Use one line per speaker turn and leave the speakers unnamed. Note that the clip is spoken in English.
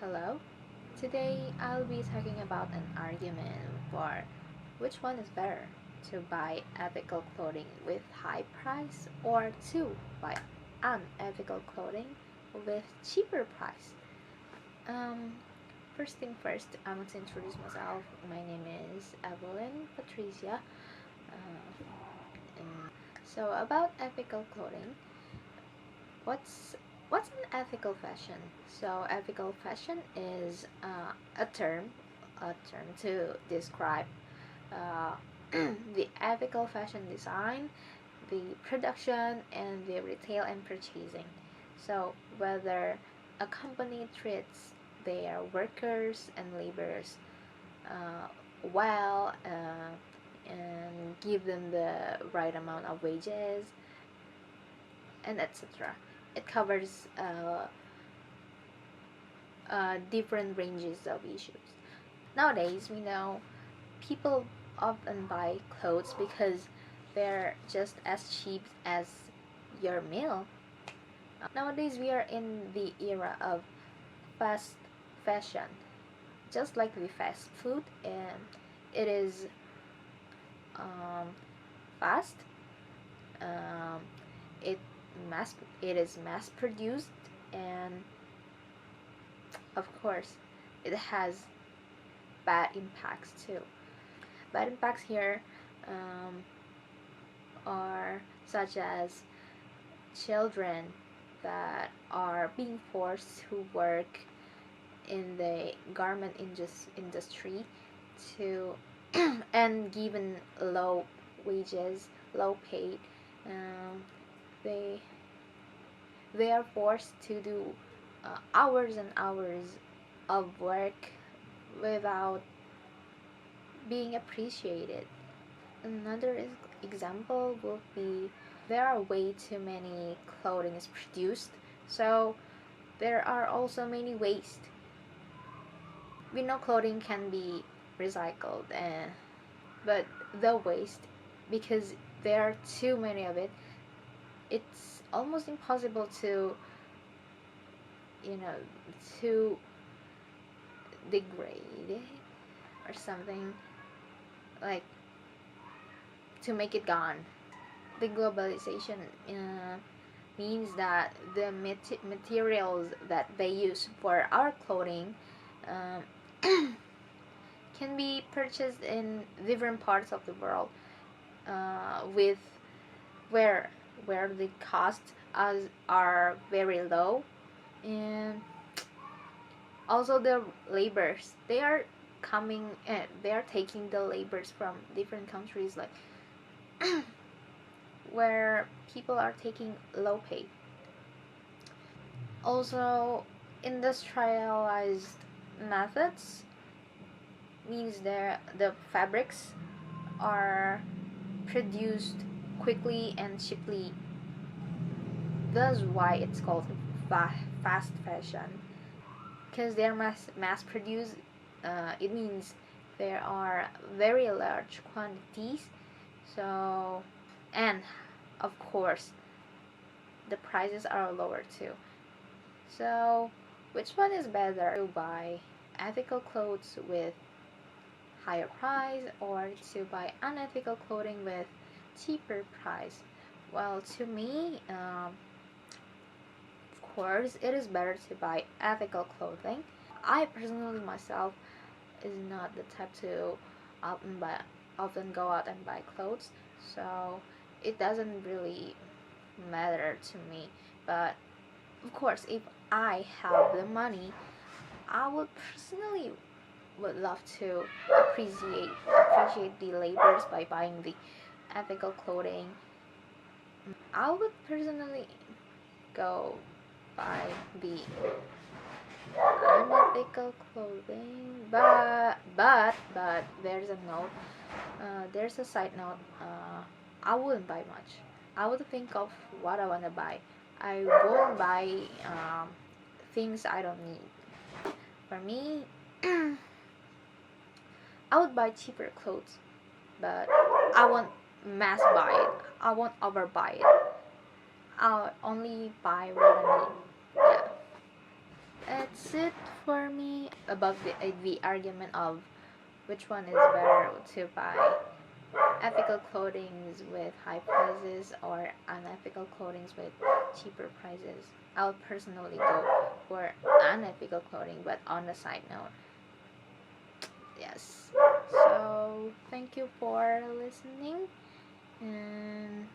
Hello. Today I'll be talking about an argument for which one is better, to buy ethical clothing with high price or to buy unethical clothing with cheaper price. Um, First thing first, I want to introduce myself. My name is Evelyn Patricia. So about ethical clothing, what's an ethical fashion? So ethical fashion is a term to describe uh, the ethical fashion design, the production, and the retail and purchasing. So whether a company treats their workers and laborers uh, well, and give them the right amount of wages, and etc. It covers different ranges of issues. Nowadays, we know people often buy clothes because they're just as cheap as your meal. Nowadays, we are in the era of fast fashion, just like the fast food, and it is fast. Um, it it is mass produced, and of course, it has bad impacts too. Bad impacts here are such as children that are being forced to work in the garment industry to and given low wages, low paid. Um, they they are forced to do hours and hours of work without being appreciated. Another example would be there are way too many clothing is produced, so there are also many waste. We know clothing can be recycled, but the waste, because there are too many of it, it's almost impossible to to degrade it or something, like to make it gone. The globalization means that the materials that they use for our clothing can be purchased in different parts of the world, with where the costs are very low, and also the labors, they are taking the labors from different countries, like where people are taking low pay. Also, industrialized methods means the fabrics are produced quickly and cheaply. That's why it's called fast fashion, because they're mass produced. It means there are very large quantities. So, and of course, the prices are lower too. So, which one is better, to buy ethical clothes with higher price or to buy unethical clothing with cheaper price? Well, to me, of course, it is better to buy ethical clothing. I personally myself is not the type to often go out and buy clothes, so it doesn't really matter to me. But of course, if I have the money, I would personally would love to appreciate the labors by buying the ethical clothing. I would personally go buy the unethical clothing, but there's a note. There's a side note. I wouldn't buy much. I would think of what I wanna buy. I won't buy things I don't need. For me, I would buy cheaper clothes, but I won't mass buy it. I won't overbuy it. I'll only buy what I need. Yeah. That's it for me about the argument of which one is better to buy ethical clothing with high prices or unethical clothing with cheaper prices. I'll personally go for unethical clothing, but on the side note. Yes. So thank you for listening, and